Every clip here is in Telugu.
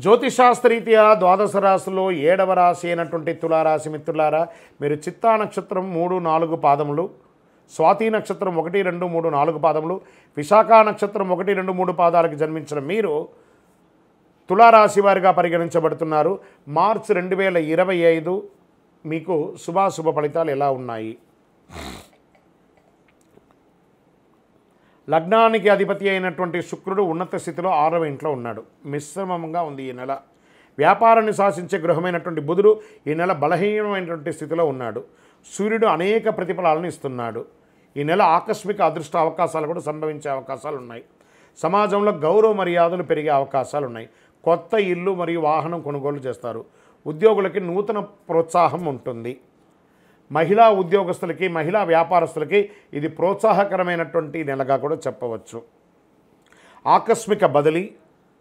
జ్యోతిషాస్త్రరీత్యా ద్వాదశ రాశిలో 7వ రాశి అయినటువంటి తులారాశి మిత్రులారా, మీరు చిత్తా నక్షత్రం 3, 4 పాదములు, స్వాతి నక్షత్రం 1, 2, 3, 4 పాదములు, విశాఖ నక్షత్రం 1, 2, 3 పాదాలకు జన్మించిన మీరు తులారాశి వారిగా పరిగణించబడుతున్నారు. మార్చి 2025 మీకు శుభాశుభ ఫలితాలు ఎలా ఉన్నాయి? లగ్నానికి అధిపతి అయినటువంటి శుక్రుడు ఉన్నత స్థితిలో 6వ ఇంట్లో ఉన్నాడు. మిశ్రమంగా ఉంది ఈ నెల. వ్యాపారాన్ని శాసించే గృహమైనటువంటి బుధుడు ఈ నెల బలహీనమైనటువంటి స్థితిలో ఉన్నాడు. సూర్యుడు అనేక ప్రతిఫలాలను ఇస్తున్నాడు. ఈ నెల ఆకస్మిక అదృష్ట అవకాశాలు కూడా సంభవించే అవకాశాలు ఉన్నాయి. సమాజంలో గౌరవ మర్యాదలు పెరిగే అవకాశాలు ఉన్నాయి. కొత్త ఇల్లు మరియు వాహనం కొనుగోలు చేస్తారు. ఉద్యోగులకి నూతన ప్రోత్సాహం ఉంటుంది. మహిళా ఉద్యోగస్తులకి, మహిళా వ్యాపారస్తులకి ఇది ప్రోత్సాహకరమైనటువంటి నెలగా కూడా చెప్పవచ్చు. ఆకస్మిక బదిలీ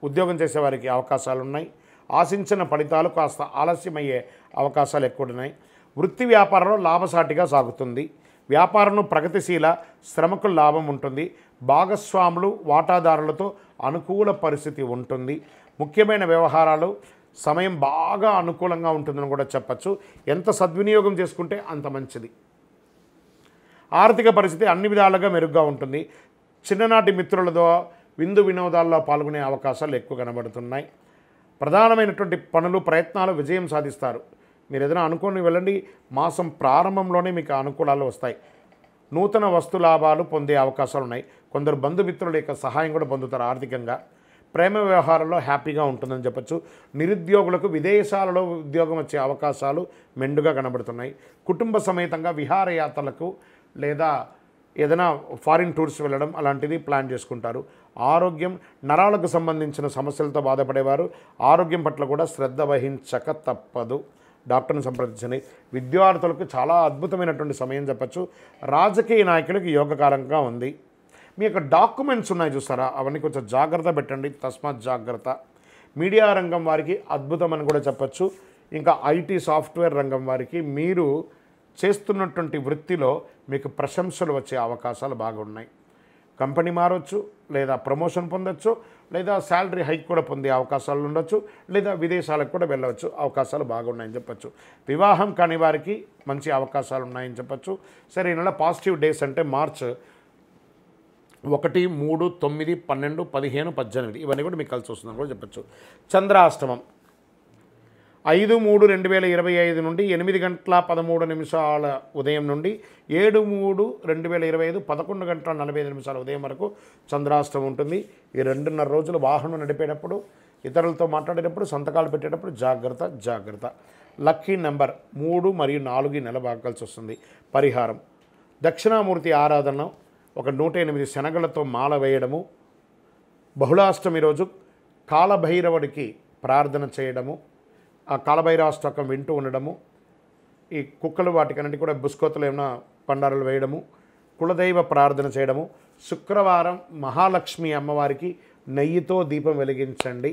ఉద్యోగం చేసేవారికి అవకాశాలు ఉన్నాయి. ఆశించిన ఫలితాలు కాస్త ఆలస్యమయ్యే అవకాశాలు ఎక్కువ ఉన్నాయి. వృత్తి వ్యాపారంలో లాభసాటిగా సాగుతుంది. వ్యాపారంలో ప్రగతిశీల, శ్రమకు లాభం ఉంటుంది. భాగస్వాములు, వాటాదారులతో అనుకూల పరిస్థితి ఉంటుంది. ముఖ్యమైన వ్యవహారాలు సమయం బాగా అనుకూలంగా ఉంటుందని కూడా చెప్పచ్చు. ఎంత సద్వినియోగం చేసుకుంటే అంత మంచిది. ఆర్థిక పరిస్థితి అన్ని విధాలుగా మెరుగ్గా ఉంటుంది. చిన్ననాటి మిత్రులతో విందు వినోదాల్లో పాల్గొనే అవకాశాలు ఎక్కువ కనబడుతున్నాయి. ప్రధానమైనటువంటి పనులు, ప్రయత్నాలు విజయం సాధిస్తారు. మీరు ఏదైనా అనుకోని వెళ్ళండి. మాసం ప్రారంభంలోనే మీకు అనుకూలాలు వస్తాయి. నూతన వస్తు లాభాలు పొందే అవకాశాలు ఉన్నాయి. కొందరు బంధుమిత్రుల యొక్క సహాయం కూడా పొందుతారు. ఆర్థికంగా ప్రేమ వ్యవహారంలో హ్యాపీగా ఉంటుందని చెప్పచ్చు. నిరుద్యోగులకు విదేశాలలో ఉద్యోగం వచ్చే అవకాశాలు మెండుగా కనబడుతున్నాయి. కుటుంబ సమేతంగా విహారయాత్రలకు లేదా ఏదైనా ఫారిన్ టూర్స్ వెళ్ళడం అలాంటిది ప్లాన్ చేసుకుంటారు. ఆరోగ్యం, నరాలకు సంబంధించిన సమస్యలతో బాధపడేవారు ఆరోగ్యం పట్ల కూడా శ్రద్ధ వహించక తప్పదు. డాక్టర్ని సంప్రదించండి. విద్యార్థులకు చాలా అద్భుతమైనటువంటి సమయం చెప్పచ్చు. రాజకీయ నాయకులకు యోగకారంగా ఉంది. మీ యొక్క డాక్యుమెంట్స్ ఉన్నాయి చూస్తారా, అవన్నీ కొంచెం జాగ్రత్త పెట్టండి. తస్మాత్ జాగ్రత్త. మీడియా రంగం వారికి అద్భుతమని కూడా చెప్పచ్చు. ఇంకా ఐటీ సాఫ్ట్వేర్ రంగం వారికి మీరు చేస్తున్నటువంటి వృత్తిలో మీకు ప్రశంసలు వచ్చే అవకాశాలు బాగున్నాయి. కంపెనీ మారవచ్చు, లేదా ప్రమోషన్ పొందొచ్చు, లేదా శాలరీ హైక్ కూడా పొందే అవకాశాలు ఉండొచ్చు, లేదా విదేశాలకు కూడా వెళ్ళవచ్చు. అవకాశాలు బాగున్నాయని చెప్పచ్చు. వివాహం కాని వారికి మంచి అవకాశాలు ఉన్నాయని చెప్పచ్చు. సరే, ఈ నెల పాజిటివ్ డేస్ అంటే మార్చ్ 1, 3, 9, 12, 15, 18 ఇవన్నీ కూడా మీకు కలిసి వస్తుందని కూడా చెప్పచ్చు. చంద్రాష్టమం 5/3/2025 నుండి 8:13 ఉదయం నుండి 7/3/2025 11:45 ఉదయం వరకు చంద్రాష్టమం ఉంటుంది. ఈ 2.5 రోజులు వాహనం నడిపేటప్పుడు, ఇతరులతో మాట్లాడేటప్పుడు, సంతకాలు పెట్టేటప్పుడు జాగ్రత్త. లక్కీ నెంబర్ 3 మరియు 4 ఈ నెల బాగా కలిసి వస్తుంది. పరిహారం: దక్షిణామూర్తి ఆరాధన, ఒక 108 శనగలతో మాల వేయడము, బహుళాష్టమి రోజు కాలభైరవుడికి ప్రార్థన చేయడము, ఆ కాలభైరవాష్టకం వింటూ ఉండడము, ఈ కుక్కలు వాటికన్నిటి కూడా బుస్కోతలు ఏమైనా పండారాలు వేయడము, కులదైవ ప్రార్థన చేయడము, శుక్రవారం మహాలక్ష్మి అమ్మవారికి నెయ్యితో దీపం వెలిగించండి,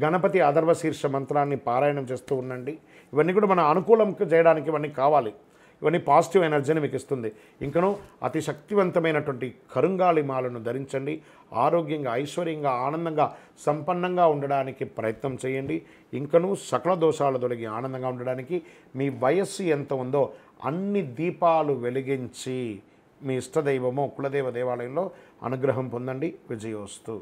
గణపతి అథర్వ శీర్ష మంత్రాన్ని పారాయణం చేస్తూ ఉండండి. ఇవన్నీ కూడా మన అనుకూలం చేయడానికి ఇవన్నీ కావాలి. ఇవన్నీ పాజిటివ్ ఎనర్జీని మీకు ఇస్తుంది. ఇంకనూ అతి శక్తివంతమైనటువంటి కరుంగాలి మాలను ధరించండి. ఆరోగ్యంగా, ఐశ్వర్యంగా, ఆనందంగా, సంపన్నంగా ఉండడానికి ప్రయత్నం చేయండి. ఇంకనూ సకల దోషాలు తొలగి ఆనందంగా ఉండడానికి మీ వయస్సు ఎంత ఉందో అన్ని దీపాలు వెలిగించి మీ ఇష్టదైవమో కులదేవ దేవాలయంలో అనుగ్రహం పొందండి. విజయోస్తు.